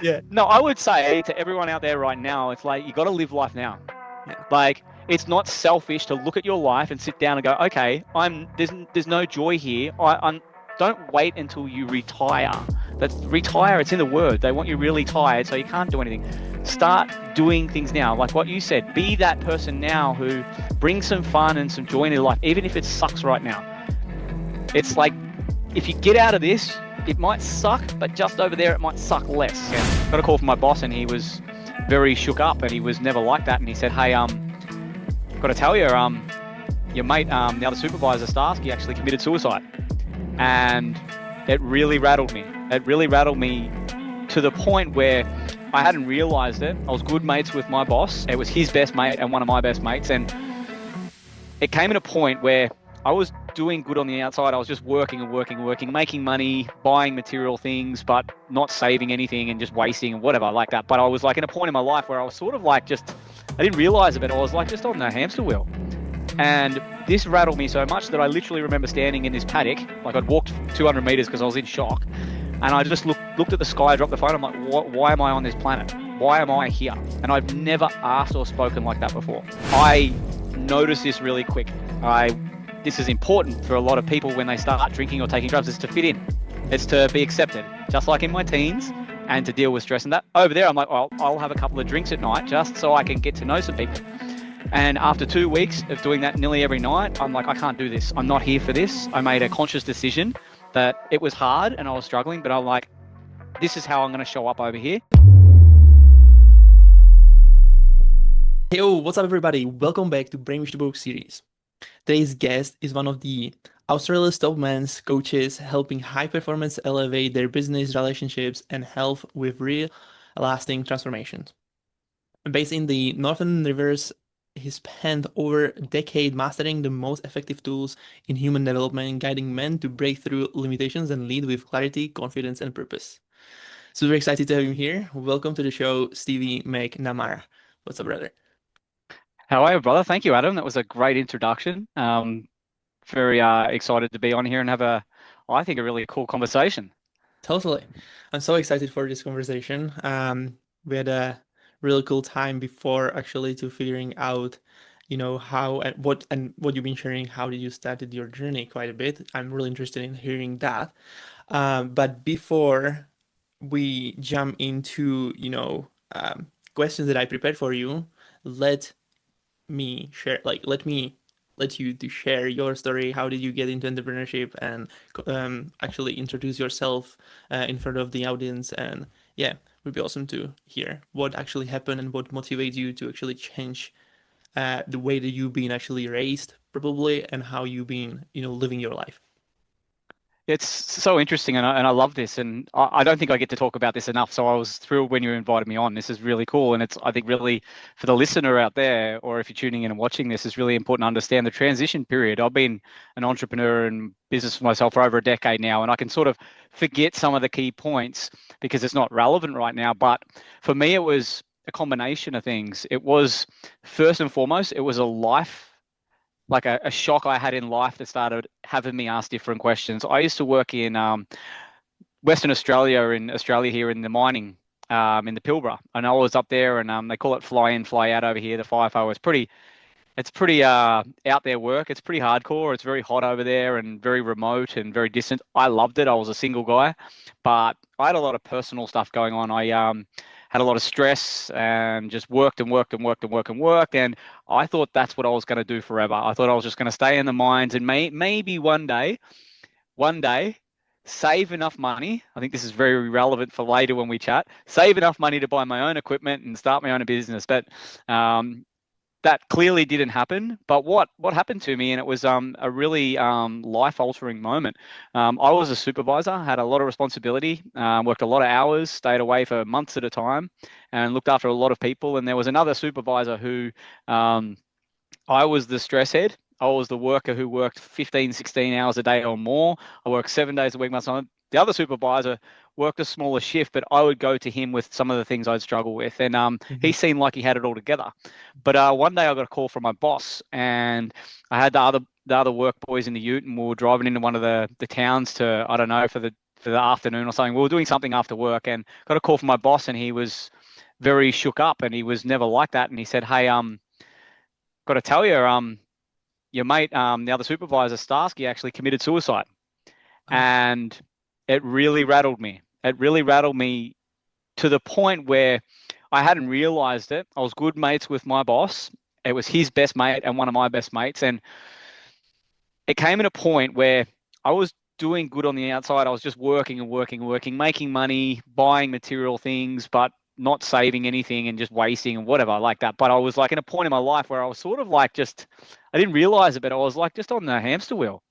Yeah. No, I would say to everyone out there right now, it's like you got to live life now. Yeah. Like it's not selfish to look at your life and sit down and go, okay, there's no joy here. I'm don't wait until you retire. That's retire. It's in the word. They want you really tired, so you can't do anything. Start doing things now, like what you said. Be that person now who brings some fun and some joy in your life, even if it sucks right now. It's like if you get out of this, it might suck, but just over there, it might suck less. And got a call from my boss, and he was very shook up, and he was never like that. And he said, "Hey, got to tell you, your mate, the other supervisor, Starsky, actually committed suicide," and it really rattled me. It really rattled me to the point where I hadn't realized it. I was good mates with my boss. It was his best mate and one of my best mates, and it came at a point where I was doing good on the outside. I was just working and working and working, making money, buying material things, but not saving anything and just wasting and whatever like that. But I was like in a point in my life where I was sort of like I didn't realize it, but I was like just on the hamster wheel. And this rattled me so much that I literally remember standing in this paddock, like I'd walked 200 meters because I was in shock. And I just looked at the sky, dropped the phone. I'm like, why am I on this planet? Why am I here? And I've never asked or spoken like that before. I noticed this really quick. This is important for a lot of people when they start drinking or taking drugs, is to fit in. It's to be accepted, just like in my teens, and to deal with stress and that. Over there, I'm like, well, I'll have a couple of drinks at night just so I can get to know some people. And after 2 weeks of doing that nearly every night, I'm like, I can't do this. I'm not here for this. I made a conscious decision that it was hard and I was struggling, but I'm like, this is how I'm going to show up over here. Yo, what's up, everybody? Welcome back to Brainwashed To Be Broke series. Today's guest is one of the Australia's top men's coaches, helping high performance elevate their business, relationships, and health with real lasting transformations. Based in the Northern Rivers, he spent over a decade mastering the most effective tools in human development, guiding men to break through limitations and lead with clarity, confidence, and purpose. Super excited to have him here. Welcome to the show, Stevie McNamara. What's up, brother? How are you, brother? Thank you, Adam. That was a great introduction. Very excited to be on here and have I think, a really cool conversation. Totally. I'm so excited for this conversation. We had a really cool time before actually to figuring out, how and what you've been sharing. How did you started your journey quite a bit? I'm really interested in hearing that. But before we jump into, questions that I prepared for you, let me share, let me let you to share your story. How did you get into entrepreneurship and actually introduce yourself in front of the audience? And yeah, it would be awesome to hear what actually happened and what motivates you to actually change the way that you've been actually raised, probably, and how you've been, living your life. It's so interesting, and I love this, and I don't think I get to talk about this enough. So I was thrilled when you invited me on. This is really cool, and it's I think really for the listener out there, or if you're tuning in and watching this, is really important to understand the transition period. I've been an entrepreneur and business for myself for over a decade now, and I can sort of forget some of the key points because it's not relevant right now. But for me, it was a combination of things. It was first and foremost, it was a life like a shock I had in life that started having me ask different questions. I used to work in Western Australia, in Australia here in the mining, in the Pilbara, and I was up there, and they call it fly in, fly out over here. The FIFO is it's pretty out there work. It's pretty hardcore. It's very hot over there and very remote and very distant. I loved it. I was a single guy, but I had a lot of personal stuff going on. I had a lot of stress and just worked and worked and worked and worked and worked. And I thought that's what I was going to do forever. I thought I was just going to stay in the mines and maybe one day, save enough money. I think this is very relevant for later when we chat. Save enough money to buy my own equipment and start my own business. But um, that clearly didn't happen. But what happened to me, and it was a really life altering moment. I was a supervisor, had a lot of responsibility, worked a lot of hours, stayed away for months at a time, and looked after a lot of people. And there was another supervisor who um, I was the stress head. I was the worker who worked 15, 16 hours a day or more. I worked 7 days a week myself. The other supervisor worked a smaller shift, but I would go to him with some of the things I'd struggle with. And he Mhm. seemed like he had it all together. But one day I got a call from my boss, and I had the other work boys in the ute, and we were driving into one of the towns to, I don't know, for the for the afternoon or something. We were doing something after work and got a call from my boss, and he was very shook up, and he was never like that. And he said, "Hey, got to tell you, your mate, the other supervisor, Starsky, actually committed suicide." Ah, And it really rattled me. It really rattled me to the point where I hadn't realized it. I was good mates with my boss. It was his best mate and one of my best mates. And it came at a point where I was doing good on the outside. I was just working and working and working, making money, buying material things, but not saving anything and just wasting and whatever like that. But I was like in a point in my life where I was sort of like just, I didn't realize it, but I was like just on the hamster wheel.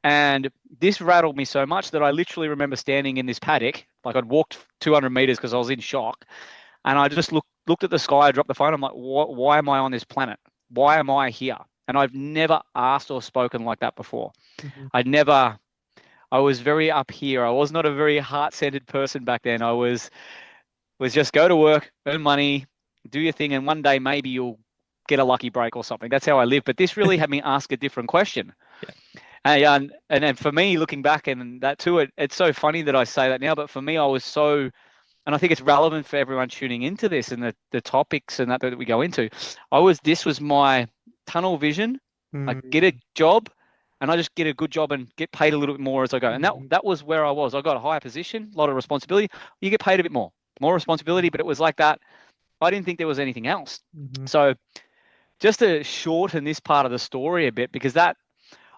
And this rattled me so much that I literally remember standing in this paddock, like I'd walked 200 meters because I was in shock. And I just looked at the sky, I dropped the phone. I'm like, why am I on this planet? Why am I here? And I've never asked or spoken like that before. mhm, I'd never, I was very up here. I was not a very heart-centered person back then. I was just go to work, earn money, do your thing, and one day maybe you'll get a lucky break or something. That's how I live. But this really had me ask a different question. yeah. And then for me, looking back and that too, it's so funny that I say that now. But for me, I was so, and I think it's relevant for everyone tuning into this and the topics and that we go into. This was my tunnel vision. I get a Mm, job, and I just get a good job and get paid a little bit more as I go. And that mhm, that was where I was. I got a higher position, a lot of responsibility. You get paid a bit more responsibility, but it was like that. I didn't think there was anything else. mhm, So just to shorten this part of the story a bit, because that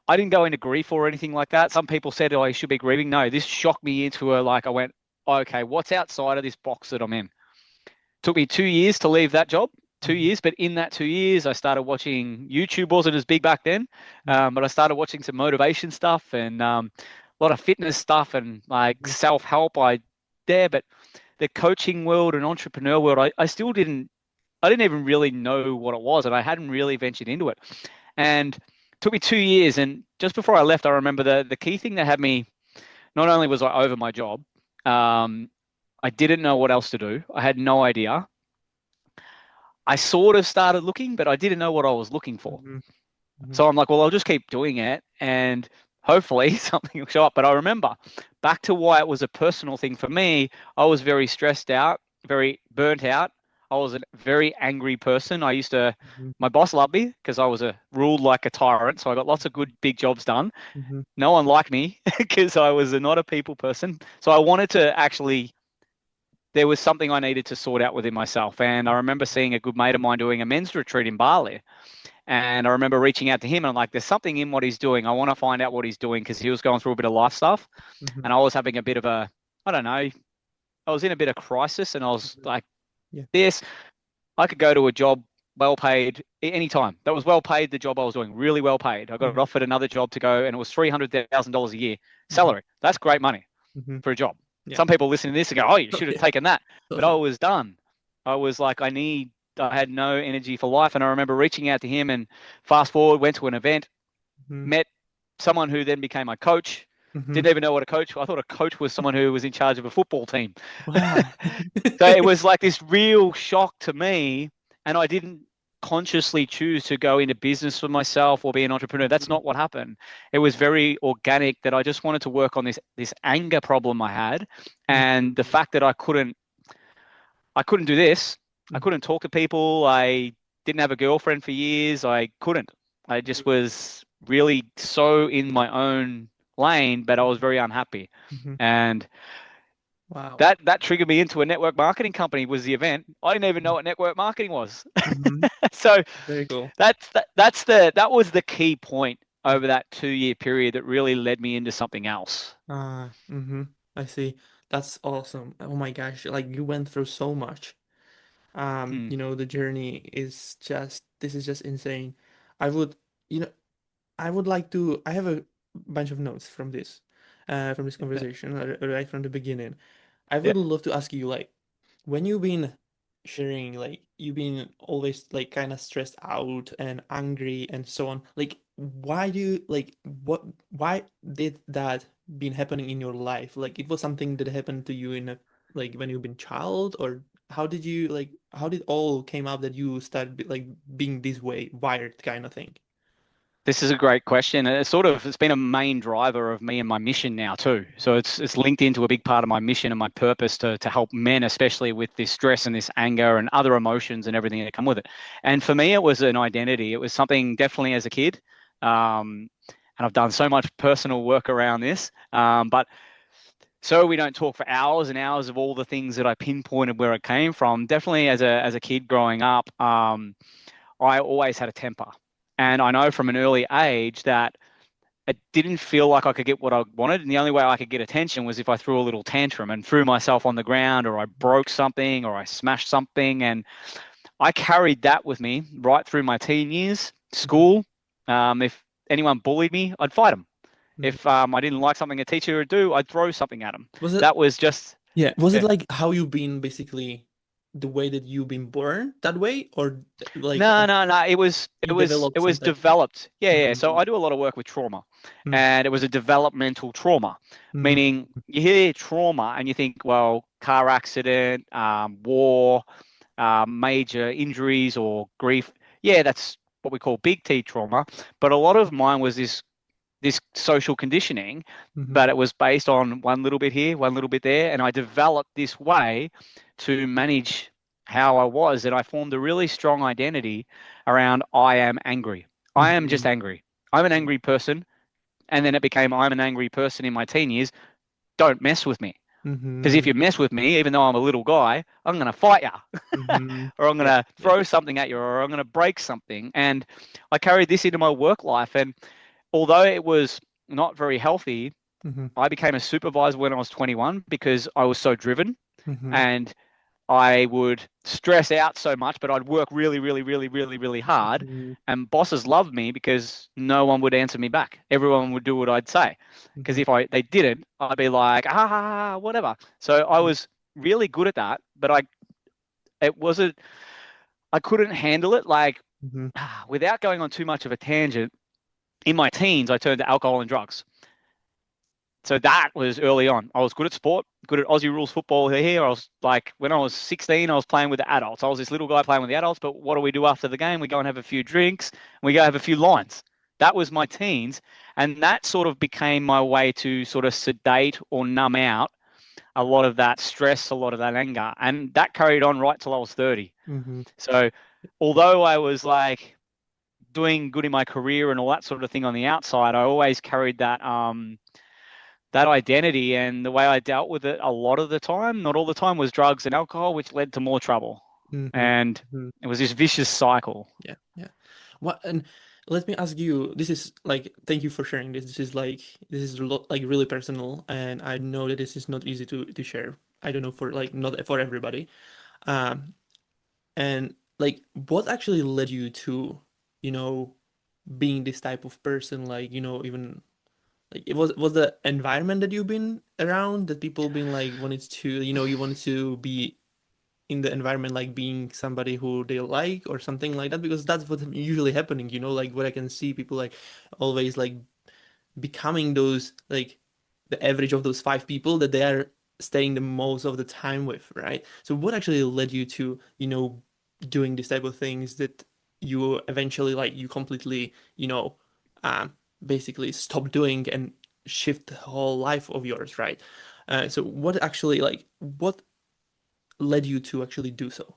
I didn't go into grief or anything like that. Some people said, "Oh, you should be grieving." No, this shocked me into a like. I went, "Okay, what's outside of this box that I'm in?" Took me 2 years to leave that job. Two mhm, years, but in that 2 years, I started watching YouTube. Wasn't as big back then, mhm, but I started watching some motivation stuff and a lot of fitness stuff and like mhm, self help. But the coaching world and entrepreneur world, I still didn't. I didn't even really know what it was, and I hadn't really ventured into it. And it took me 2 years. And just before I left, I remember the key thing that had me. Not only was I over my job, um, I didn't know what else to do. I had no idea. I sort of started looking, but I didn't know what I was looking for. mhm, mhm, So I'm like, well, I'll just keep doing it and hopefully something will show up. But I remember back to why it was a personal thing for me, I was very stressed out, very burnt out. I was a very angry person. mhm, My boss loved me because I was ruled like a tyrant. So I got lots of good big jobs done. mhm, No one liked me because I was not a people person. So I wanted to actually there was something I needed to sort out within myself. And I remember seeing a good mate of mine doing a men's retreat in Bali. And I remember reaching out to him and I'm like, there's something in what he's doing. I want to find out what he's doing because he was going through a bit of life stuff. mhm, And I was having a bit of I don't know, I was in a bit of crisis and I was mhm. like, Yeah. this, I could go to a job well paid anytime. That was well paid, the job I was doing, really well paid. I got Mhm, offered another job to go and it was $300,000 a year mhm, salary. That's great money mhm. for a job. Yeah. Some people listening to this and go, "Oh, you Oh, should have yeah. taken that," but I Totally. was done. I was like, I had no energy for life, and I remember reaching out to him. And fast forward, went to an event, Mhm, met someone who then became my coach. mhm. Didn't even know what a coach. I thought a coach was someone who was in charge of a football team. Wow. So it was like this real shock to me, and I didn't consciously choose to go into business for myself or be an entrepreneur. That's Mhm, not what happened. It was very organic that I just wanted to work on this anger problem I had, and the mhm, fact that I couldn't do this. I mhm, couldn't talk to people. I didn't have a girlfriend for years. I couldn't. I just was really so in my own lane, but I was very unhappy. mhm. And Wow. that triggered me into a network marketing company was the event. I didn't even know what network marketing was. Mhm. So Very cool. that was the key point over that 2 year period that really led me into something else. I see. That's awesome. Oh my gosh, like you went through so much. Hmm. The journey is just this is just insane. I would, you know, I would like to I have a bunch of notes from this conversation right from the beginning. I Yeah. would love to ask you like when you've been sharing like you've been always like kind of stressed out and angry and so on like why do you like what why did that been happening in your life like it was something that happened to you in a like when you've been child or how did all came up that you started like being this way wired kind of thing. This is a great question. It's been a main driver of me and my mission now too. So it's linked into a big part of my mission and my purpose to help men, especially with this stress and this anger and other emotions and everything that come with it. And for me, it was an identity. It was something definitely as a kid. And I've done so much personal work around this. But so we don't talk for hours and hours of all the things that I pinpointed where it came from. Definitely as a kid growing up, I always had a temper. And I know from an early age that it didn't feel like I could get what I wanted. And the only way I could get attention was if I threw a little tantrum and threw myself on the ground, or I broke something, or I smashed something. And I carried that with me right through my teen years, Mhm. school. If anyone bullied me, I'd fight them. Mhm. If I didn't like something a teacher would do, I'd throw something at them. Was it, That was just, yeah, was it yeah. like how you've been basically the way that you've been born that way, or like No, no, no. It you was it developed was some type? developed. Yeah, yeah. So Mm, I do a lot of work with trauma, mm, and it was a developmental trauma, mm, meaning you hear trauma and you think, well, car accident, war, major injuries or grief. Yeah, that's what we call big T trauma. But a lot of mine was this social conditioning, mhm, but it was based on one little bit here, one little bit there, and I developed this way to manage how I was, and I formed a really strong identity around I am angry. I am just mhm, angry. I'm an angry person, and then it became I'm an angry person in my teen years. Don't mess with me. Because if mhm, you mess with me, even though I'm a little guy, I'm going to fight you, mhm. or I'm going Yeah, to yeah. throw something at you, or I'm going to break something. And I carried this into my work life. And although it was not very healthy, Mhm, I became a supervisor when I was 21 because I was so driven mhm, and I would stress out so much, but I'd work really, really, really, really, really hard. mhm, And bosses loved me because no one would answer me back. Everyone would do what I'd say. Because mhm, if they didn't, I'd be like, whatever. So I was really good at that, but it wasn't, I couldn't handle it. Like, mhm, without going on too much of a tangent, in my teens, I turned to alcohol and drugs. So that was early on. I was good at sport, good at Aussie rules football here. I was like, when I was 16, I was playing with the adults. I was this little guy playing with the adults, but what do we do after the game? We go and have a few drinks, and we go have a few lines. That was my teens. And that sort of became my way to sort of sedate or numb out a lot of that stress, a lot of that anger. And that carried on right till I was 30. mhm, So although I was like doing good in my career and all that sort of thing on the outside, I always carried that identity, and the way I dealt with it a lot of the time, not all the time, was drugs and alcohol, which led to more trouble. mhm, And mhm. it was this vicious cycle. Yeah, yeah. What and let me ask you, this is like thank you for sharing this. This is like this is like really personal and I know that this is not easy to share. I don't know for like not for everybody. Um and like what actually led you to, you know, being this type of person like, you know, even like it was the environment that you've been around that people been like wanted to, you know, you wanted to be in the environment like being somebody who they like or something like that because that's what's usually happening, you know, like what I can see people like always like becoming those like the average of those five people that they are staying the most of the time with, right? So what actually led you to, you know, doing this type of things that you eventually like you completely, you know, um basically stop doing and shift the whole life of yours, right? So what actually like what led you to actually do so?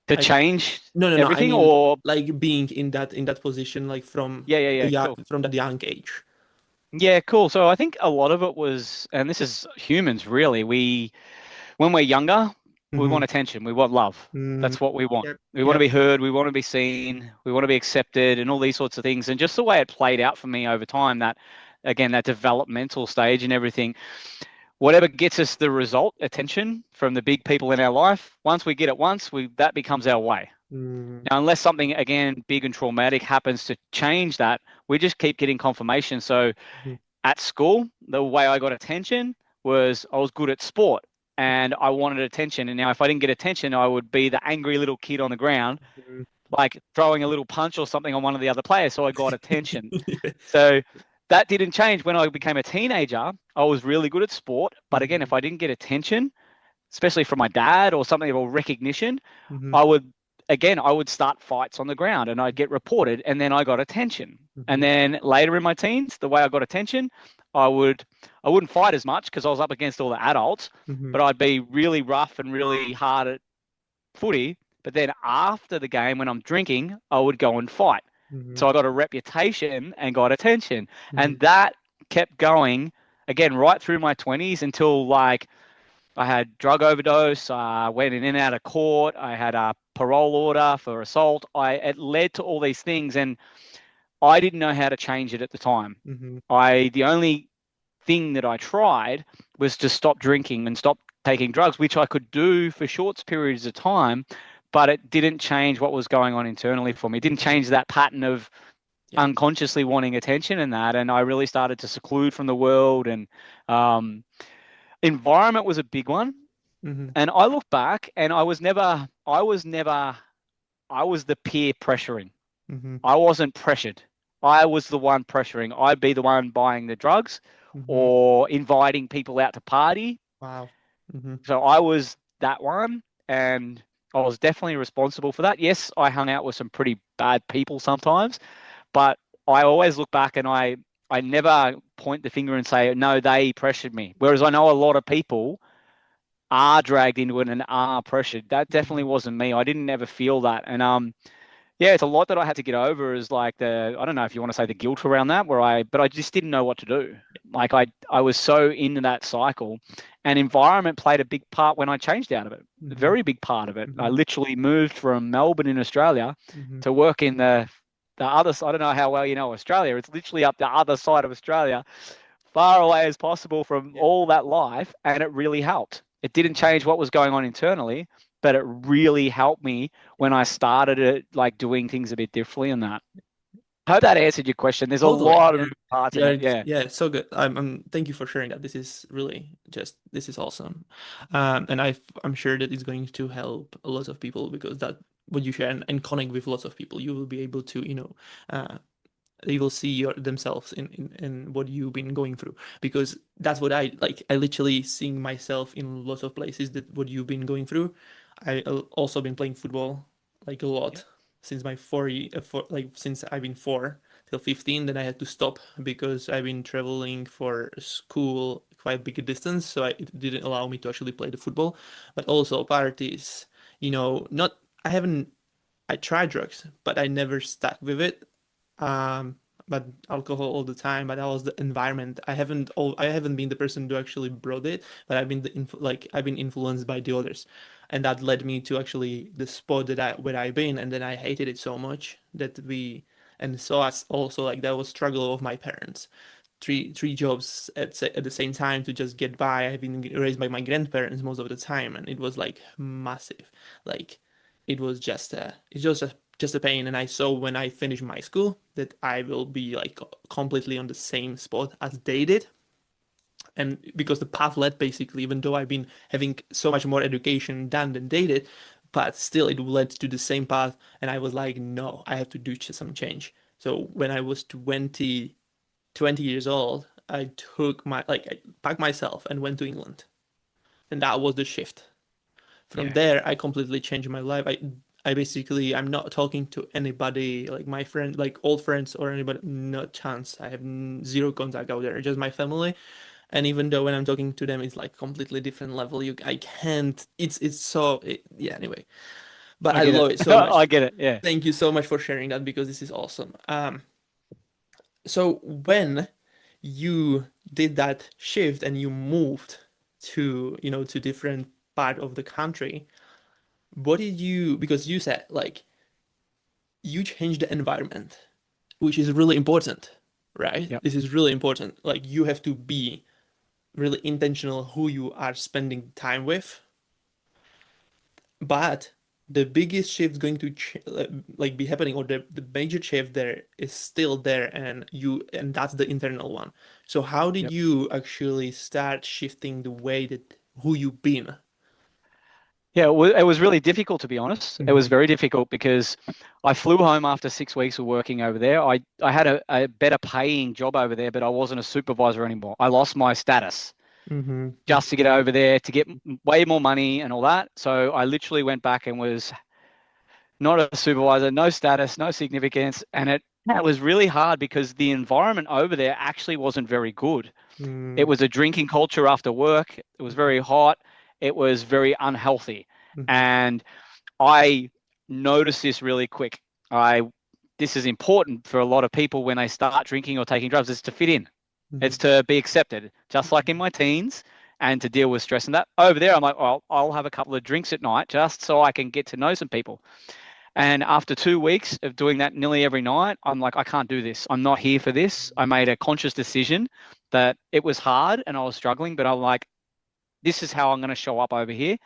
To I change no no no. I everything, mean or like being in that position like yeah, yeah, a yeah, young cool. from that young age. Yeah, cool. So I think a lot of it was, and this is humans really, when we're younger, we Mm-hmm. want attention, we want love. Mm, That's what we want. yep. We want to Yep. be heard, we want to be seen, we want to be accepted, and all these sorts of things. And just the way it played out for me over time, that again, that developmental stage and everything, whatever gets us the result, attention from the big people in our life, once we get it once, we that becomes our way. Mm, Now, unless something again big and traumatic happens to change that, we just keep getting confirmation. So mm, at school, the way I got attention was I was good at sport and I wanted attention. And now if I didn't get attention, I would be the angry little kid on the ground, mm. like throwing a little punch or something on one of the other players. So I got attention. So that didn't change when I became a teenager. I was really good at sport. But again, Mhm, if I didn't get attention, especially from my dad or something or recognition, mhm, I would again, I would start fights on the ground and I'd get reported, and then I got attention. And Mm-hmm. then later in my teens, the way I got attention, I would I wouldn't fight as much because I was up against all the adults, Mm-hmm. but I'd be really rough and really hard at footy. But then after the game, when I'm drinking, I would go and fight. Mm-hmm. So I got a reputation and got attention. Mm-hmm. And that kept going again right through my 20s until like I had drug overdose. I went in and out of court. I had a parole order for assault. It led to all these things, and I didn't know how to change it at the time. Mm-hmm. The only thing that I tried was to stop drinking and stop taking drugs, which I could do for short periods of time, but it didn't change what was going on internally for me. It didn't Mm-hmm. change that pattern of Yeah. unconsciously wanting attention and that. And I really started to seclude from the world. And um, environment was a big one. Mm-hmm. And I look back and I was the peer pressuring. Mm-hmm. I wasn't pressured. I was the one pressuring. I'd be the one buying the drugs Mm-hmm. or inviting people out to party. Wow. Mm-hmm. So I was that one, and I was definitely responsible for that. Yes, I hung out with some pretty bad people sometimes, but I always look back and I never point the finger and say, no, they pressured me. Whereas I know a lot of people are dragged into it and are pressured. That definitely Mm-hmm. wasn't me. I didn't ever feel that. And yeah, it's a lot that I had to get over is like I don't know if you want to say the guilt around that, but I just didn't know what to do. Like I was so into that cycle, and environment played a big part when I changed out of it. A Mm-hmm. very big part of it. I Mm-hmm. literally moved from Melbourne in Australia Mm-hmm. to work in the other side. I don't know how well you know Australia. It's literally up the other side of Australia, far away as possible from Yeah. all that life, and it really helped. It didn't change what was going on internally, but it really helped me when I started it, like doing things a bit differently and that. I hope that answered your question. There's a Totally. lot of Yeah. moving parts in Yeah. it. Yeah. Yeah. It's so good. Thank you for sharing that. This is really just, this is awesome. And I'm sure that it's going to help a lot of people because that what you share and connect with lots of people, you will be able to, uh, they will see themselves in what you've been going through because that's what I like. I literally seeing myself in lots of places that what you've been going through. I also been playing football like a Yep. lot since my like since I've been 4 till 15. Then I had to stop because I've been traveling for school quite big distance, so it didn't allow me to actually play the football. But also parties, not I haven't I tried drugs, but I never stuck with it. But alcohol all the time. But that was the environment. I haven't been the person who actually brought it, but I've been influenced by the others, and that led me to actually the spot that I where I've been, and then I hated it so much that and so as also like that was struggle of my parents. Three jobs at the same time to just get by. I've been raised by my grandparents most of the time, and it was like massive. Like it was just a pain. And I saw when I finished my school that I will be like completely on the same spot as they did. And because the path led basically, even though I've been having so much more education done than they did, but still it led to the same path. And I was like, no, I have to do some change. So when I was 20 years old, I packed myself and went to England. And that was the shift. From Yeah. there, I completely changed my life. I basically, I'm not talking to anybody, like my friend, like old friends or anybody, no chance. I have zero contact out there, just my family. And even though when I'm talking to them, it's like completely different level. I can't, yeah, anyway. But I I get it. love it so I much. get it. Yeah. Thank you so much for sharing that because this is awesome. So when you did that shift and you moved to different part of the country, what did you, because you said like you changed the environment, which is really important, right? Yep. This is really important. Like you have to be really intentional who you are spending time with, but the biggest shift going to like be happening, or the major shift there is still there, and that's the internal one. So how did Yep. you actually start shifting the way that who you've been? Yeah, it was really difficult to be honest. It was Mm-hmm. very difficult because I flew home after 6 weeks of working over there. I had a better paying job over there, but I wasn't a supervisor anymore. I lost my status Mm-hmm. just to get over there to get way more money and all that. So I literally went back and was not a supervisor, no status, no significance, and it was really hard because the environment over there actually wasn't very good. It Mm, was a drinking culture after work. It was very hot. It was very unhealthy, mhm, and I noticed this really quick. I This is important for a lot of people when they start drinking or taking drugs, is to fit in. It's mhm, to be accepted, just like in my teens, and to deal with stress and that. Over there, I'm like, well, I'll have a couple of drinks at night just so I can get to know some people. And after 2 weeks of doing that nearly every night, I'm like, I can't do this. I'm not here for this. I made a conscious decision that it was hard and I was struggling, but I'm like, this is how I'm going to show up over here.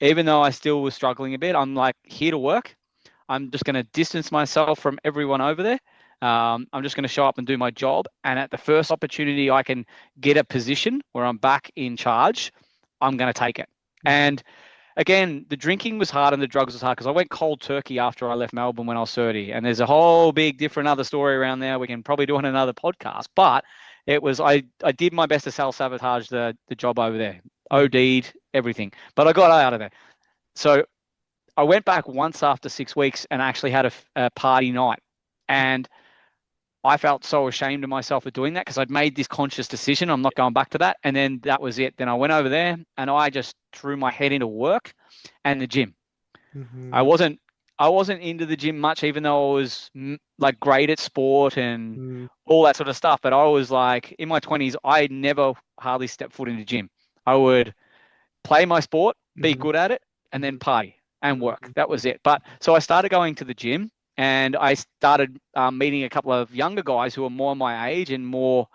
Even though I still was struggling a bit, I'm like, here to work. I'm just going to distance myself from everyone over there. I'm just going to show up and do my job. And at the first opportunity I can get a position where I'm back in charge, I'm going to take it. mhm, And again, the drinking was hard and the drugs was hard because I went cold turkey after I left Melbourne when I was 30. And there's a whole big different other story around there. We can probably do on another podcast. But it was I did my best to self sabotage the job over there. mhm, OD'd everything. But I got out of there. So I went back once after 6 weeks and actually had a party night. And I felt so ashamed of myself for doing that because I'd made this conscious decision. I'm not going back to that. And then that was it. Then I went over there and I just threw my head into work and the gym. I mhm, wasn't I wasn't into the gym much, even though I was like great at sport and mhm, all that sort of stuff. But I was like in my 20s, I never hardly stepped foot in the gym. I would play my sport, be mhm, good at it, and then mhm, party and work. mhm, That was it. But so I started going to the gym and I started meeting a couple of younger guys who were more my age and more,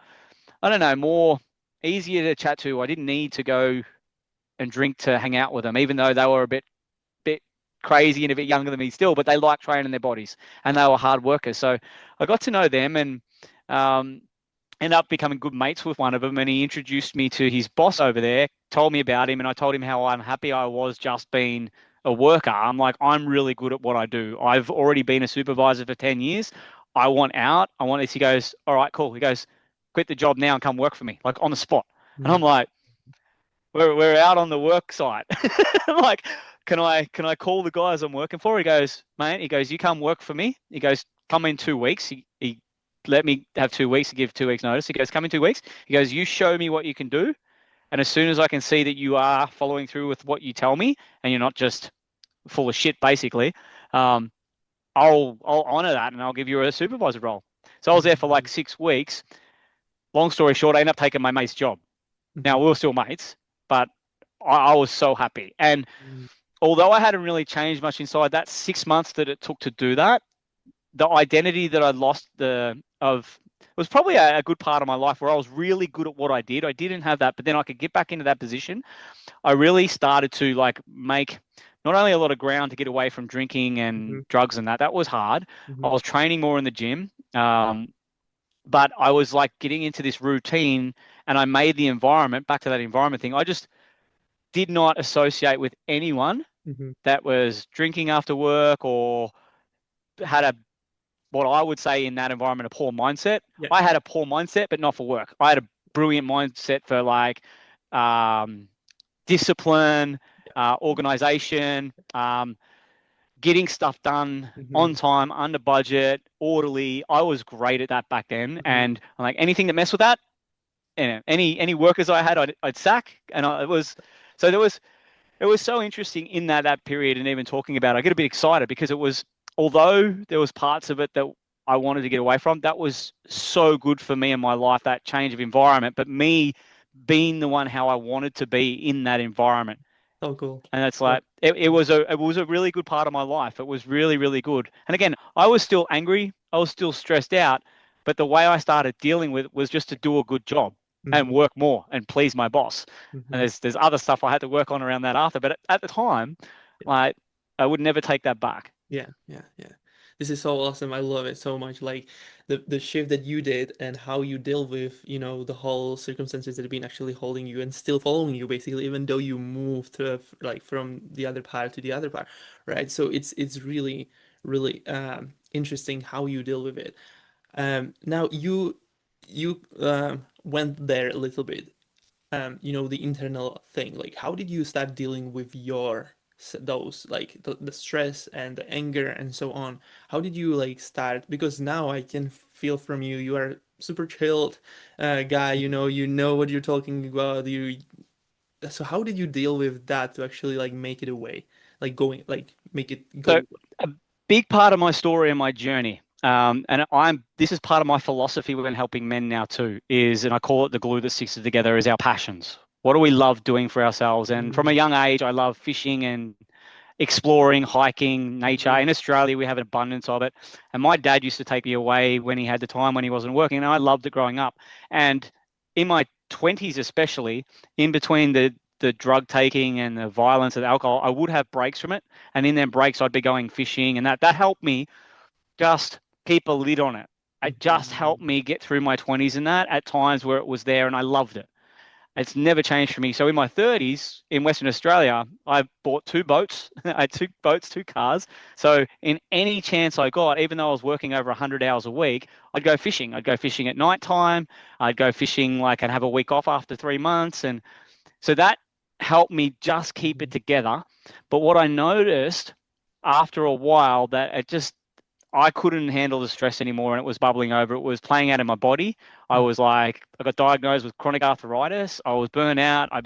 I don't know, more easier to chat to. I didn't need to go and drink to hang out with them, even though they were a bit crazy and a bit younger than me still, but they like training their bodies and they were hard workers. So I got to know them and um, ended up becoming good mates with one of them. And he introduced me to his boss over there, told me about him, and I told him how unhappy I was just being a worker. I'm like, I'm really good at what I do. I've already been a supervisor for 10 years. I want out. I want this. He goes, all right, cool. He goes, quit the job now and come work for me, like on the spot. And mhm, I'm like, we're out on the work site. I'm like, can I call the guys I'm working for? He goes, mate, he goes, you come work for me. He goes, come in 2 weeks. He let me have 2 weeks to give 2 weeks notice. He goes, come in 2 weeks. He goes, you show me what you can do. And as soon as I can see that you are following through with what you tell me and you're not just full of shit, basically, um, I'll honor that and I'll give you a supervisor role. So I was there for like mhm, 6 weeks. Long story short, I ended up taking my mate's job. Now mhm, we were still mates, but I was so happy. And mhm, although I hadn't really changed much inside that 6 months that it took to do that, the identity that I lost the of was probably a good part of my life where I was really good at what I did. I didn't have that, but then I could get back into that position. I really started to like make not only a lot of ground to get away from drinking and mhm, drugs and that. That was hard. I mhm, was training more in the gym. But I was like getting into this routine and I made the environment back to that environment thing. I just did not associate with anyone mhm. that was drinking after work or had a what I would say in that environment a poor mindset. Yeah, I had a poor mindset, but not for work. I had a brilliant mindset for like um, discipline, yeah. organization, getting stuff done on Mhm, time, under budget, orderly. I was great at that back then, mhm, and I'm like anything that messed with that, any workers I had, I'd sack, and it was so there was it was so interesting in that period and even talking about it, I get a bit excited because it was although there was parts of it that I wanted to get away from, that was so good for me in my life, that change of environment, but me being the one how I wanted to be in that environment. so cool. And it's So like it was a really good part of my life. It was really, really good. And again, I was still angry, I was still stressed out, but the way I started dealing with it was just to do a good job and mhm, work more and please my boss. And mhm. there's other stuff I had to work on around that after, but at the time, like I would never take that back. Yeah, yeah, yeah. This is so awesome. I love it so much. Like the shift that you did and how you deal with, the whole circumstances that have been actually holding you and still following you basically, even though you moved like from the other part to the other part, right? So it's really, really interesting how you deal with it. Now you went there a little bit. The internal thing. Like how did you start dealing with your those like the stress and the anger and so on? How did you like start? Because now I can feel from you, you are super chilled guy, you know what you're talking about. You So how did you deal with that to actually like make it away, like going like make it So go? a big part of my story and my journey, and this is part of my philosophy when helping men now too, and I call it the glue that sticks it together, is our passions. What do we love doing for ourselves? And from a Mhm, young age, I love fishing and exploring, hiking, nature. mhm, In Australia, we have an abundance of it. And my dad used to take me away when he had the time when he wasn't working, and I loved it growing up. And in my 20s, especially, in between the drug taking and the violence of the alcohol, I would have breaks from it. And in them breaks, I'd be going fishing, and that helped me just keep a lid on it. It just mhm, helped me get through my 20s and that at times where it was there, and I loved it. It's never changed for me. So in my 30s in Western Australia, I bought two boats. I had two boats, two cars. So in any chance I got, even though I was working over 100 hours a week, I'd go fishing. I'd go fishing at night time. I'd go fishing like I'd have a week off after 3 months. And so that helped me just keep it mhm, together. But what I noticed after a while, that I couldn't handle the stress anymore, and it was bubbling over. It was playing out in my body. mhm. I got diagnosed with chronic arthritis. I was burnt out. I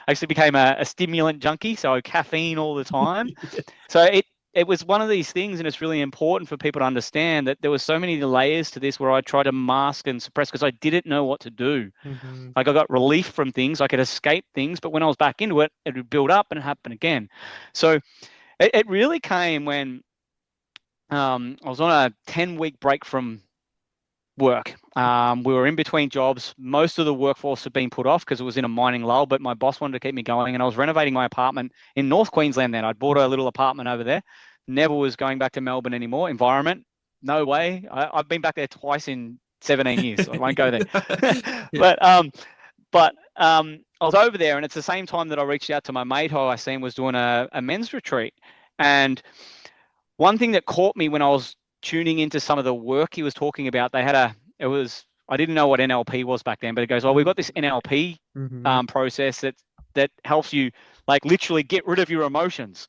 actually became a stimulant junkie. So caffeine all the time. Yeah. So it was one of these things, and it's really important for people to understand that there were so many layers to this where I tried to mask and suppress because I didn't know what to do. Mhm, Like I got relief from things, I could escape things, but when I was back into it, it would build up and happen again. So it really came when I was on a 10-week break from work. We were in between jobs. Most of the workforce had been put off because it was in a mining lull, but my boss wanted to keep me going, and I was renovating my apartment in North Queensland then. I'd bought a little apartment over there. Never was going back to Melbourne anymore. Environment, no way. I've been back there twice in 17 years. So I won't go there. Yeah. but I was over there, and it's the same time that I reached out to my mate who I seen was doing a men's retreat. And one thing that caught me when I was tuning into some of the work he was talking about, I didn't know what NLP was back then, but it goes, oh, we've got this NLP Mhm, process that helps you like literally get rid of your emotions.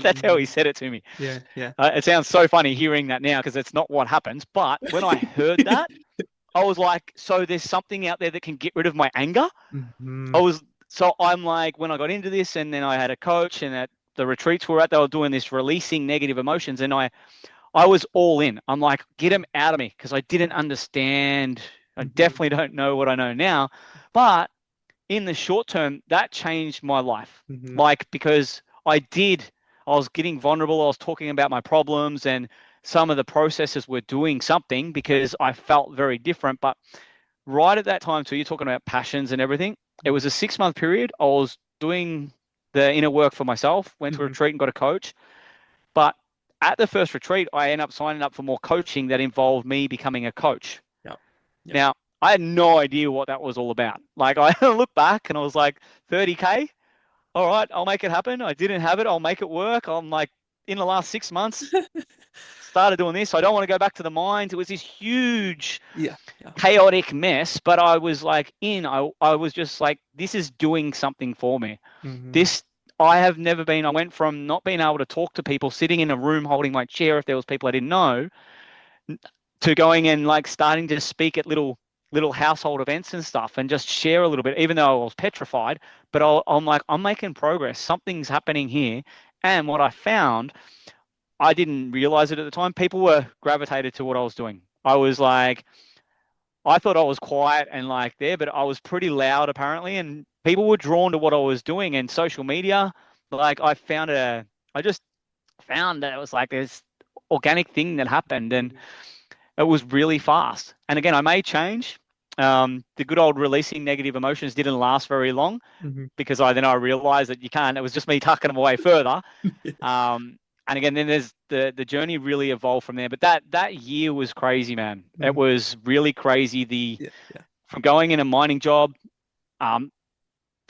That's how he mhm. said it to me. Yeah, yeah. It sounds so funny hearing that now because it's not what happens. But when I heard that, I was like, so there's something out there that can get rid of my anger. I Mhm, was so I'm like, when I got into this, and then I had a coach, and at the retreats we were at, they were doing this releasing negative emotions, and I was all in. I'm like, get them out of me because I didn't understand. I mhm, definitely don't know what I know now, but in the short term, that changed my life. mhm, Like because I was getting vulnerable. I was talking about my problems, and some of the processes were doing something because I felt very different. But right at that time too, you're talking about passions and everything. It was a 6 month period. I was doing the inner work for myself, went to a mhm. retreat and got a coach. But at the first retreat, I ended up signing up for more coaching that involved me becoming a coach. Yeah, yeah. Now, I had no idea what that was all about. Like I look back and I was like, 30K, all right, I'll make it happen. I didn't have it, I'll make it work. I'm like, in the last 6 months, started doing this. I don't want to go back to the mines. It was this huge Yeah, yeah. chaotic mess, but I was like I was just like, this is doing something for me. Mhm, This I have never been. I went from not being able to talk to people, sitting in a room holding my chair if there was people I didn't know, to going and like starting to speak at little household events and stuff and just share a little bit, even though I was petrified. But I'm like, I'm making progress. Something's happening here. And what I found, I didn't realize it at the time. People were gravitated to what I was doing. I was like, I thought I was quiet and like there, but I was pretty loud apparently, and people were drawn to what I was doing. And social media, like I just found that it was like this organic thing that happened, and mhm, it was really fast. And again, I may change. The good old releasing negative emotions didn't last very long mhm. because I realized that you can't. It was just me tucking them away further. Yeah. Um, and again, then there's the journey really evolved from there. But that year was crazy, man. It Mhm. was really crazy. The Yeah, yeah. From going in a mining job, um,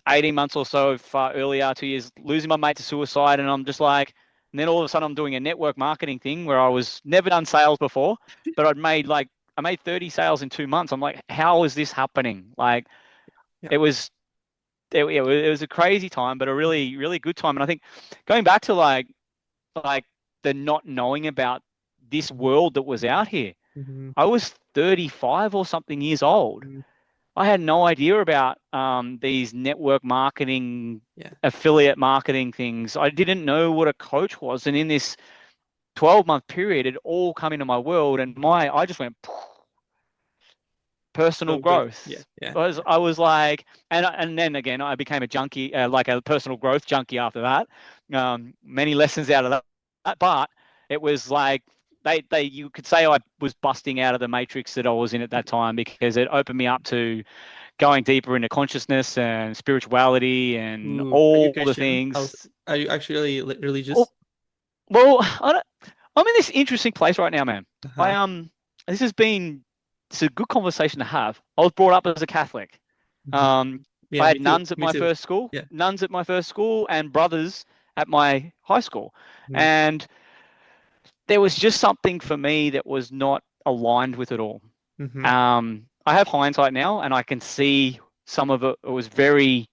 18 months or so earlier, 2 years, losing my mate to suicide, and I'm just like, and then all of a sudden I'm doing a network marketing thing where I was never done sales before, but I made 30 sales in 2 months. I'm like, how is this happening? Like Yeah. it was. it was a crazy time, but a really, really good time. And I think going back to like the not knowing about this world that was out here. Mm-hmm. I was 35 or something years old. Mm-hmm. I had no idea about these network marketing, Yeah. affiliate marketing things. I didn't know what a coach was. And in this 12-month period, it all come into my world, and I just went personal So good. Yeah. growth. Yeah. I was like, and then again, I became a junkie, like a personal growth junkie after that. Many lessons out of that, but it was like you could say I was busting out of the matrix that I was in at that time, because it opened me up to going deeper into consciousness and spirituality and Ooh, are you all the Christian? things. Are you actually Oh, religious? well, I'm in this interesting place right now, man. I Uh-huh. this has been it's a good conversation to have. I was brought up as a Catholic. Hmm. Um, Yeah, I me had too. nuns at Me my too. first school, Yeah. and brothers at my high school. Mm-hmm. And there was just something for me that was not aligned with it all. Mm-hmm. I have hindsight now, and I can see some of it. It was very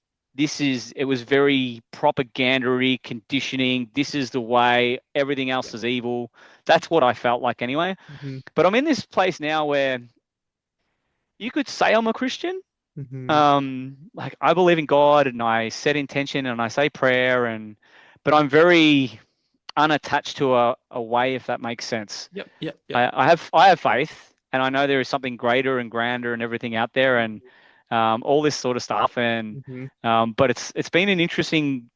propagandary conditioning. This is the way. Everything Yeah. else is evil. That's what I felt like anyway. Mm-hmm. But I'm in this place now where you could say I'm a Christian. Mm-hmm. Like I believe in God, and I set intention, and I say prayer, but I'm very unattached to a way, if that makes sense. Yep. Yep. Yep. I have faith, and I know there is something greater and grander and everything out there, and all this sort of stuff. And Mm-hmm. but it's been an interesting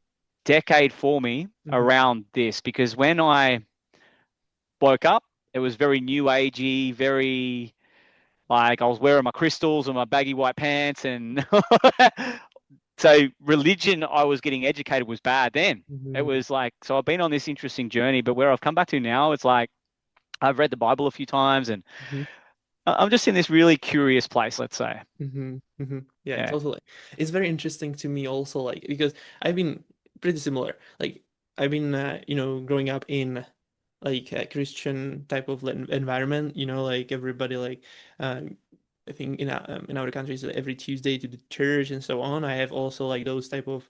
decade for me Mm-hmm. around this, because when I woke up, it was very new agey, very like I was wearing my crystals and my baggy white pants, and so religion, I was getting educated, was bad then. It Mm-hmm. was like, so I've been on this interesting journey, but where I've come back to now, it's like I've read the Bible a few times, and Mm-hmm. I'm just in this really curious place, let's say. Mm-hmm. Mm-hmm. Yeah, Yeah. totally. It's very interesting to me also, like because I've been pretty similar. Like I've been, growing up in like a Christian type of environment. Like everybody like, um, I think in our countries every Tuesday to the church and so on. I have also like those type of,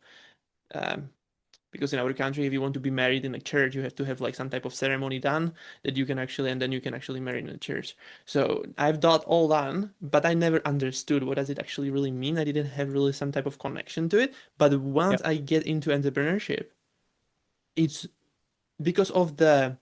um, because in our country, if you want to be married in a church, you have to have like some type of ceremony done that you can actually, and then you can actually marry in a church. So I've done all done, but I never understood what does it actually really mean. I didn't have really some type of connection to it. But once Yep. I get into entrepreneurship, it's because of the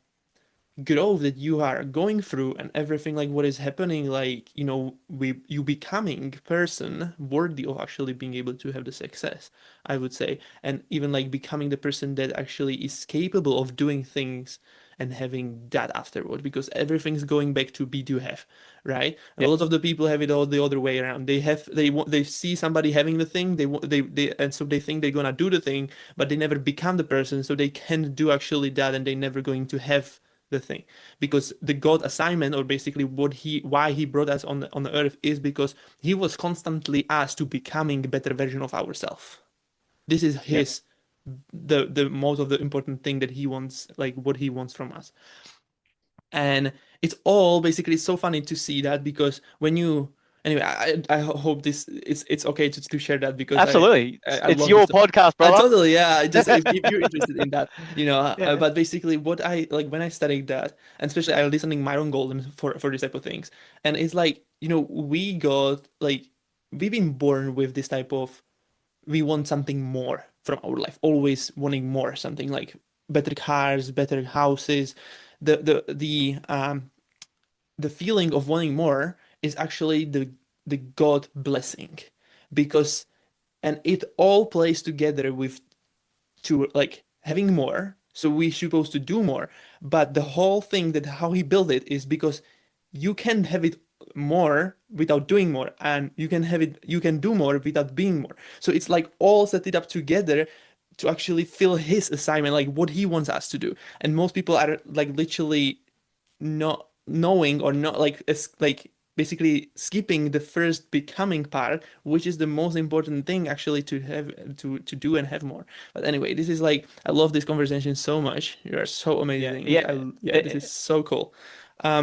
growth that you are going through and everything like what is happening, like you becoming person worthy of actually being able to have the success, I would say, and even like becoming the person that actually is capable of doing things and having that afterward, because everything's going back to be to have, right? And Yep. lots of the people have it all the other way around. They see somebody having the thing, they and so they think they're gonna do the thing, but they never become the person, so they can't do actually that, and they never going to have the thing, because the God assignment, or basically why he brought us on the earth, is because he was constantly asked to becoming a better version of ourselves. This is Yep. his the most of the important thing that he wants, like what he wants from us. And it's all basically so funny to see that, because when you anyway, I hope this it's okay to share that, because Absolutely. I It's love this your topic. podcast, brother. Totally, yeah. Just if you're interested in that, Yeah. but basically, what I like when I studied that, and especially I listening Myron Golden for this type of things, and it's like we got like we've been born with this type of, we want something more from our life, always wanting more, something like better cars, better houses. The feeling of wanting more is actually the God blessing, because and it all plays together with to like having more. So we're supposed to do more, but the whole thing that how he built it is because you can have it more without doing more, and you can do more without being more. So it's like all set it up together to actually fill his assignment, like what he wants us to do. And most people are like literally not knowing, or not like it's like basically skipping the first becoming part, which is the most important thing actually to have to do and have more. But anyway, this is like I love this conversation so much. You are so Yeah. amazing. Yeah. Yeah, this is It, so cool.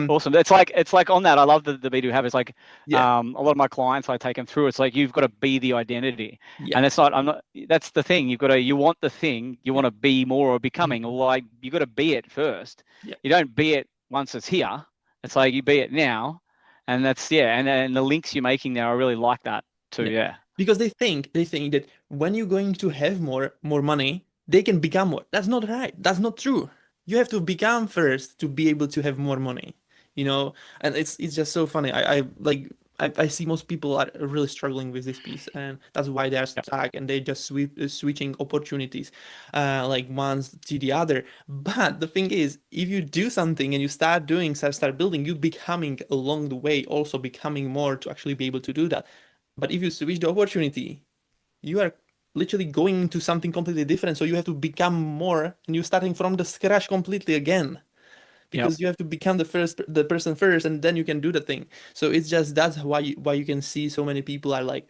Awesome. It's like on that. I love the B2 habits. Like Yeah, a lot of my clients, I take them through. It's like you've got to be the identity, yeah, and it's not. I'm not. That's the thing. You want the thing. You yeah, want to be more or becoming. mhm, Like you got to be it first. yeah, You don't be it once it's here. It's like you be it now, and that's yeah. And the links you're making there, I really like that too. yeah. Yeah. Because they think that when you're going to have more money, they can become more. That's not right. That's not true. You have to become first to be able to have more money. You know, and it's just so funny. I like I see most people are really struggling with this piece, and that's why they are Yep. stuck and they just switching opportunities, like one to the other. But the thing is, if you do something and you start doing, start building, you becoming along the way, also becoming more to actually be able to do that. But if you switch the opportunity, you are literally going into something completely different. So you have to become more, and you're starting from the scratch completely again Yep. because you have to become the person first, and then you can do the thing. So it's just that's why you can see so many people are like,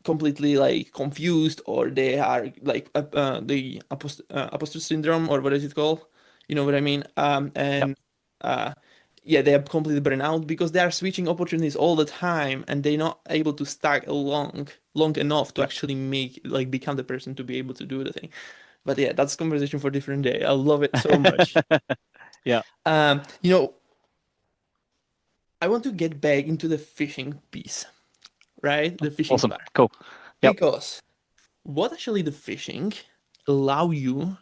completely like confused, or they are like the apostle syndrome, or what is it called? You know what I mean? Yep. And uh, yeah, they are completely burned out because they are switching opportunities all the time, and they're not able to stack long enough to Yep. actually make like become the person to be able to do the thing. But yeah, that's conversation for different day. I love it so much. Yeah. You know, I want to get back into the fishing piece, right? The fishing Awesome. part, Cool. Yep. because what actually the fishing allow you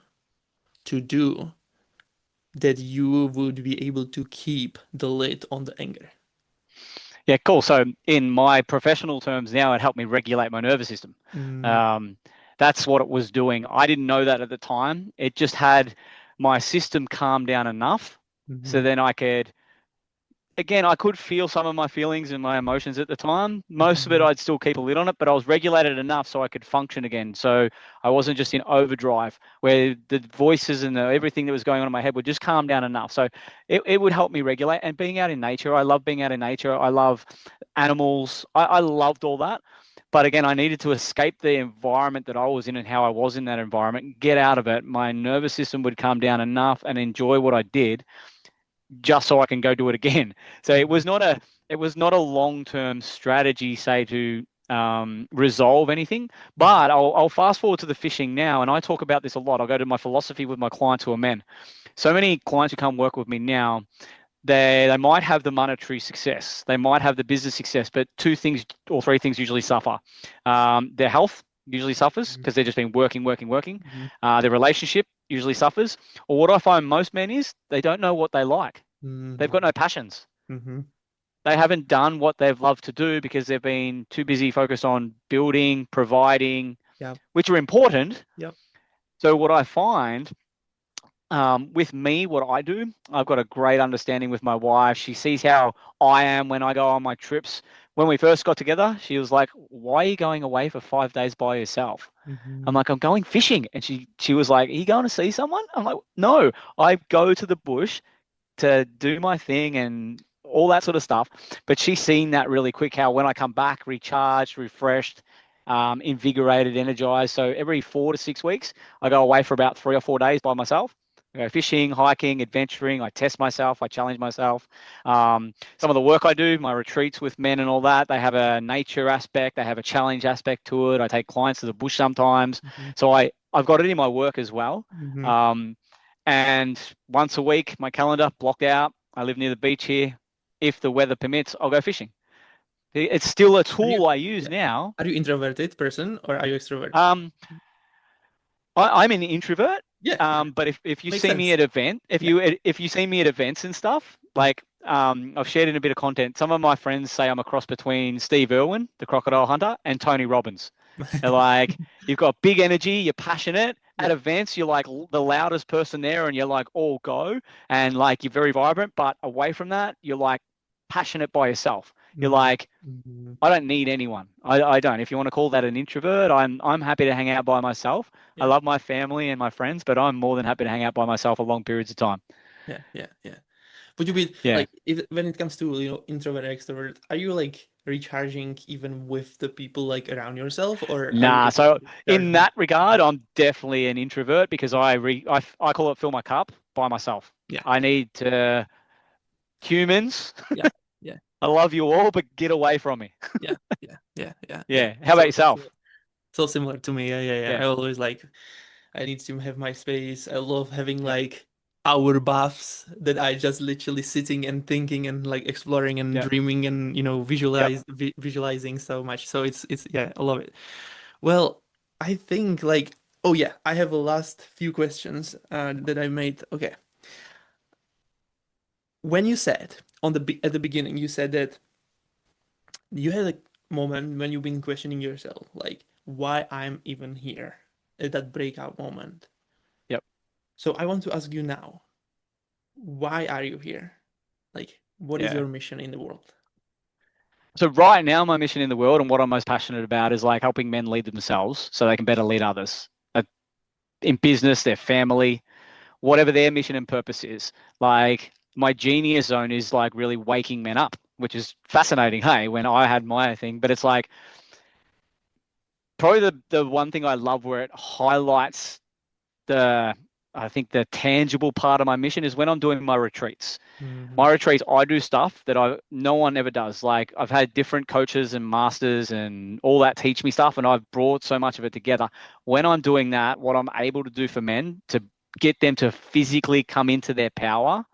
to do that you would be able to keep the lid on the anger? Yeah, cool. So in my professional terms now, it helped me regulate my nervous system. Mm, Um, that's what it was doing. I didn't know that at the time. It just had my system calm down enough so mhm, then I could again, I could feel some of my feelings and my emotions at the time. Most of it, mhm, I'd still keep a lid on it, but I was regulated enough so I could function again. So I wasn't just in overdrive where the voices and everything that was going on in my head would just calm down enough. So it would help me regulate. And being out in nature, I love being out in nature. I love animals. I loved all that. But again, I needed to escape the environment that I was in and how I was in that environment, get out of it. My nervous system would calm down enough and enjoy what I did just so I can go do it again. So mhm, it was not a long term strategy, say to resolve anything. mhm, But I'll fast forward to the fishing now, and I talk about this a lot. I'll go to my philosophy with my clients who are men. So many clients who come work with me now, they might have the monetary success, they might have the business success, but two things or three things usually suffer. Their health usually suffers mhm, because they've just been working, working, working. mhm, Their relationship usually suffers. Or what I find most men is they don't know what they like. They've got mhm, no passions. mhm. They haven't done what they've loved to do because they've been too busy focused on building, providing, Yeah, which are important. yeah. So what I find with me, what I do, I've got a great understanding with my wife. She sees how I am when I go on my trips. When we first got together, she was like, "Why are you going away for 5 days by yourself?" I'm Mhm, like, "I'm going fishing," and she was like, "Are you going to see someone?" I'm like, "No, I go to the bush to do my thing and all that sort of stuff." But she's seen that really quick how when I come back, recharged, refreshed, invigorated, energized. So every 4 to 6 weeks, I go away for about 3 or 4 days by myself. I go fishing, hiking, adventuring. I test myself. I challenge myself. Some of the work I do, my retreats with men and all that, they have a nature aspect. They have a challenge aspect to it. I take clients to the bush sometimes. mhm, So I've got it in my work as well. mhm. Um, and once a week, my calendar blocked out. I live near the beach here. If the weather permits, I'll go fishing. It's still a Are you, tool I use yeah, now. are you introverted person or are you extrovert? Um, I'm an introvert, Yeah, yeah. but if you Makes see me sense. at event, Yeah. if you see me at events and stuff, like I've shared in a bit of content. Some of my friends say I'm a cross between Steve Irwin, the crocodile hunter, and Tony Robbins. They're like, you've got big energy, you're passionate. At Yeah. events, you're like the loudest person there, and you're like all go, and like you're very vibrant. But away from that, you're like passionate by yourself. You're Mhm, like, mhm. I don't need anyone. I don't. If you want to call that an introvert, I'm happy to hang out by myself. I Yeah. love my family and my friends, but I'm more than happy to hang out by myself for long periods of time. Yeah. Yeah. Yeah. Would you be Yeah. like if when it comes to introvert extrovert, are you like recharging even with the people like around yourself, or are you Nah. like So recharge in with? that regard, I'm definitely an introvert because I call it fill my cup by myself. Yeah. I need to humans. Yeah. Yeah. I love you all, but get away from me. Yeah. Yeah. Yeah. Yeah. Yeah. Yeah. How about yourself? So similar to me. Yeah. Yeah. Yeah. Yeah. I always like I need to have my space. I love having Yep. like hour baths that I just literally sitting and thinking and like exploring and Yep. dreaming and Yep. visualizing so much. So it's yeah, I love it. Well, I think like oh yeah, I have a last few questions that I made. Okay. When you said at the beginning, you said that you had a moment when you've been questioning yourself, like why I'm even here at that breakout moment. Yep. So I want to ask you now, why are you here? Like, what is Yeah. your mission in the world? So right now, my mission in the world and what I'm most passionate about is like helping men lead themselves so they can better lead others. In business, their family, whatever their mission and purpose is. Like my genius zone is like really waking men up, which is fascinating. Hey, when I had my thing, but it's like probably the one thing I love where it highlights the I think the tangible part of my mission is when I'm doing my retreats. Hmm. My retreats, I do stuff that no one ever does. Like I've had different coaches and masters and all that teach me stuff, and I've brought so much of it together. When I'm doing that, what I'm able to do for men to get them to physically come into their power,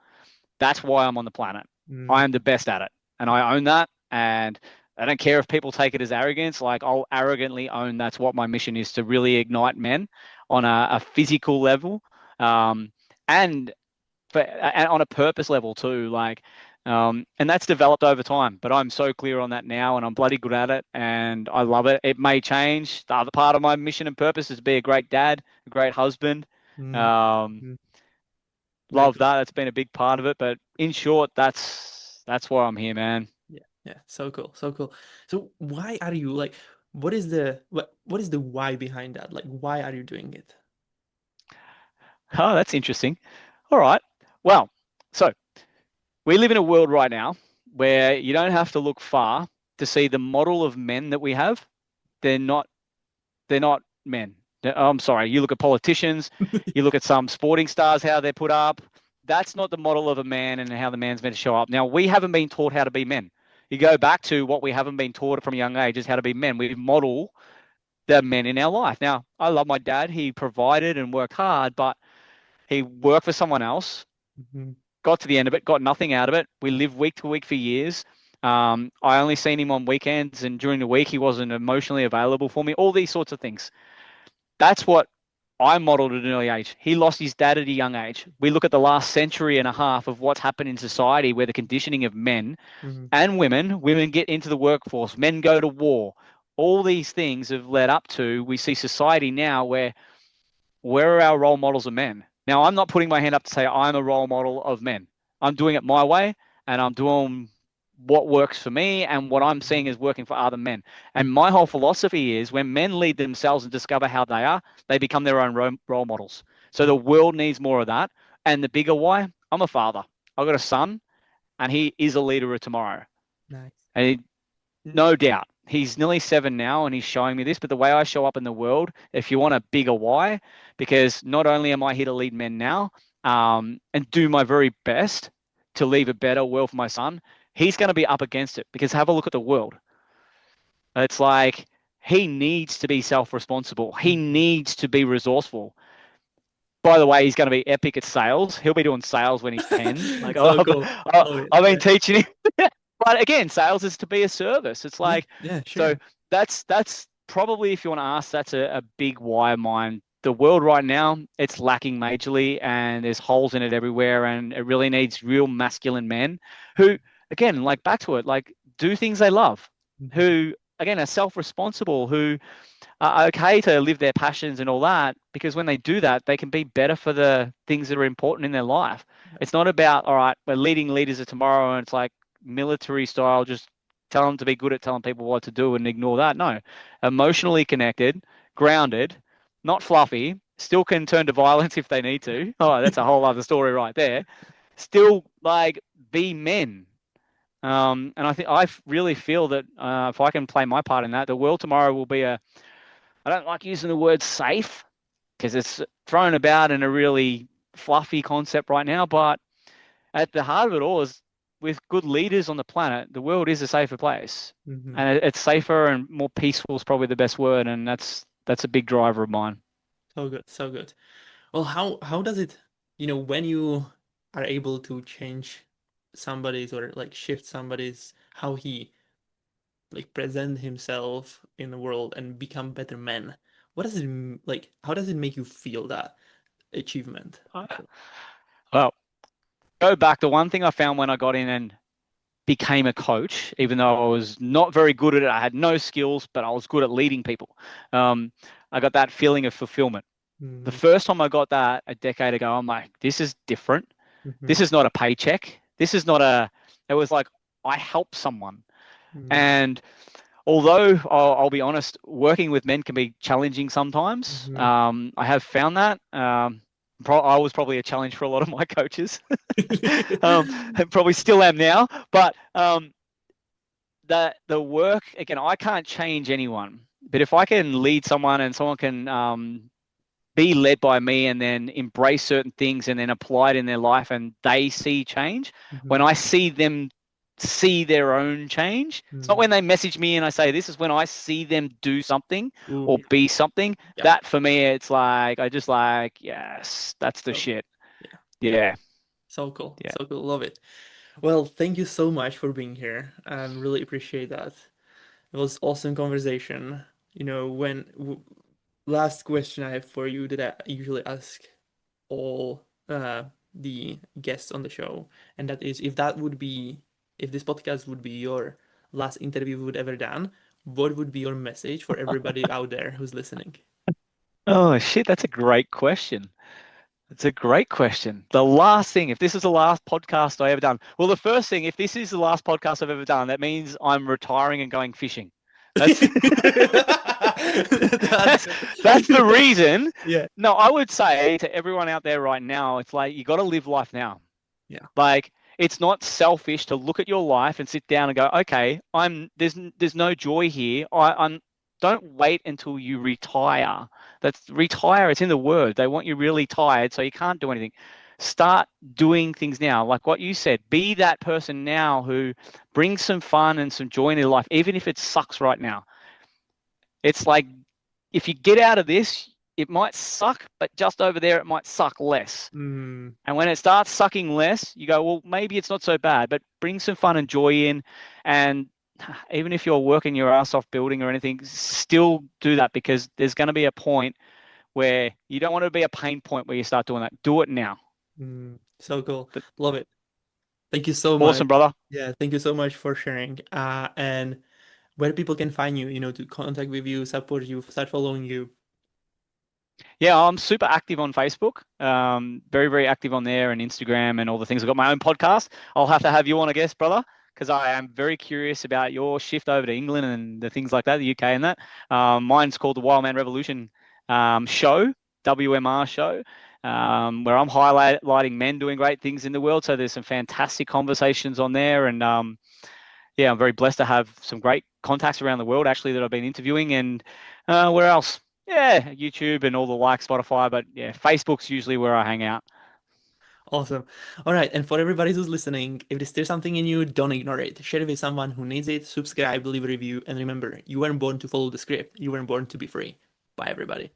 that's why I'm on the planet. I am the Hmm. best at it, and I own that. And I don't care if people take it as arrogance. Like I'll arrogantly own that's what my mission is to really ignite men on a physical level, um, and and on a purpose level too. Like, and that's developed over time. But I'm so clear on that now, and I'm bloody good at it, and I love it. It may change. The other part of my mission and purpose is to be a great dad, a great husband. Hmm. Um, Very Love cool. that. That's been a big part of it. But in short, that's why I'm here, man. Yeah, yeah, so cool, so cool. So why are you like, what is the why behind that? Like, why are you doing it? Oh, that's interesting. All right. Well, so we live in a world right now where you don't have to look far to see the model of men that we have. They're not they're not men. I'm sorry. You look at politicians, you look at some sporting stars, how they're put up. That's not the model of a man and how the man's meant to show up. Now, we haven't been taught how to be men. You go back to what we haven't been taught from a young age is how to be men. We model the men in our life. Now, I love my dad. He provided and worked hard, but he worked for someone else, Hmm. got to the end of it, got nothing out of it. We lived week to week for years. I only seen him on weekends, and during the week, he wasn't emotionally available for me. All these sorts of things. That's what I modeled at an early age. He lost his dad at a young age. We look at the last century and a half of what's happened in society where the conditioning of men Hmm. and women get into the workforce, men go to war. All these things have led up to we see society now where are our role models of men? Now, I'm not putting my hand up to say I'm a role model of men. I'm doing it my way and I'm doing what works for me and what I'm seeing is working for other men. And my whole philosophy is when men lead themselves and discover how they are, they become their own role models. So the world needs more of that. And the bigger why, I'm a father. I've got a son and he is a leader of tomorrow. Nice. And no doubt. He's nearly 7 now and he's showing me this. But the way I show up in the world, if you want a bigger why, because not only am I here to lead men now and do my very best to leave a better world for my son, he's going to be up against it because have a look at the world. It's like he needs to be self responsible, he Mhm. needs to be resourceful. By the way, he's going to be epic at sales. He'll be doing sales when he's 10. Like So cool. Love it. I've been Yeah. teaching him. But again, sales is to be a service. It's Yeah. like, Yeah. so Sure. that's probably, if you want to ask, that's a big why of mine. The world right now, it's lacking majorly and there's holes in it everywhere. And it really needs real masculine men who, again, like back to it, like do things they love, Mhm. who, again, are self-responsible, who are okay to live their passions and all that, because when they do that, they can be better for the things that are important in their life. It's not about, all right, we're leading leaders of tomorrow and it's like military style, just tell them to be good at telling people what to do and ignore that. No, emotionally connected, grounded, not fluffy, still can turn to violence if they need to. Oh, that's a whole other story right there. Still like be men. And I really feel that if I can play my part in that, the world tomorrow will be a I don't like using the word safe because it's thrown about in a really fluffy concept right now, but at the heart of it all is with good leaders on the planet, the world is a safer place. Hmm. And it's safer and more peaceful is probably the best word. And that's a big driver of mine. So good, so good. Well, how does it, when you are able to change somebody's or like shift somebody's how he like present himself in the world and become better men? What does it like? How does it make you feel that achievement, Uh, actually? Well, go back. The one thing I found when I got in and became a coach, even though I was not very good at it, I had no skills, but I was good at leading people. Um, I got that feeling of fulfillment. The Mm-hmm. first time I got that a decade ago, I'm like, this is different. Mm-hmm. This is not a paycheck. This is not a, it was like, I help someone. And although I'll be honest, working with men can be challenging sometimes. Mm-hmm. I have found that. I was probably a challenge for a lot of my coaches, and probably still am now. But the work again, I can't change anyone. But if I can lead someone and someone can be led by me and then embrace certain things and then apply it in their life and they see change, when Mm-hmm. I see them see their own change, it's not Mm. when they message me and I say, this is when I see them do something Ooh, or be something. yeah. That for me, it's like, I just like, yes, that's the So shit. yeah, yeah. Yeah. So cool. Yeah. So cool. Love it. Well, thank you so much for being here. Really appreciate that. It was awesome conversation. When last question I have for you that I usually ask all the guests on the show, and that is if this podcast would be your last interview you would ever done, what would be your message for everybody out there who's listening? Oh, shit. That's a great question. It's a great question. The last thing, if this is the last podcast I ever done, well, the first thing, if this is the last podcast I've ever done, that means I'm retiring and going fishing. That's That's that's good. that's the reason. Yeah. No, I would say to everyone out there right now, it's like you got to live life now. Yeah. Like it's not selfish to look at your life and sit down and go, okay, there's no joy here. I'm don't wait until you retire. That's retire. It's in the word. They want you really tired, so you can't do anything. Start doing things now, like what you said. Be that person now who brings some fun and some joy in your life, even if it sucks right now. It's like if you get out of this, it might suck, but just over there, it might suck less. Mm, And when it starts sucking less, you go, well, maybe it's not so bad, but bring some fun and joy in. And even if you're working your ass off building or anything, still do that because there's going to be a point where you don't want to be a pain point where you start doing that. Do it now. so cool. But Love it. Thank you so much. awesome, brother. Yeah, thank you so much for sharing. And where people can find you, to contact with you, support you, start following you. Yeah, I'm super active on Facebook. Very, very active on there and Instagram and all the things. I've got my own podcast. I'll have to have you on, I guess, brother, because I am very curious about your shift over to England and the things like that, the UK and that. Mine's called the Wild Man Revolution Show, WMR Show, where I'm highlighting men doing great things in the world. So there's some fantastic conversations on there. And yeah, I'm very blessed to have some great contacts around the world actually that I've been interviewing. And where else? Yeah, YouTube and all the like Spotify, but yeah, Facebook's usually where I hang out. Awesome. All right. And for everybody who's listening, if there's still something in you, don't ignore it. Share it with someone who needs it. Subscribe, leave a review. And remember, you weren't born to follow the script. You weren't born to be free. Bye, everybody.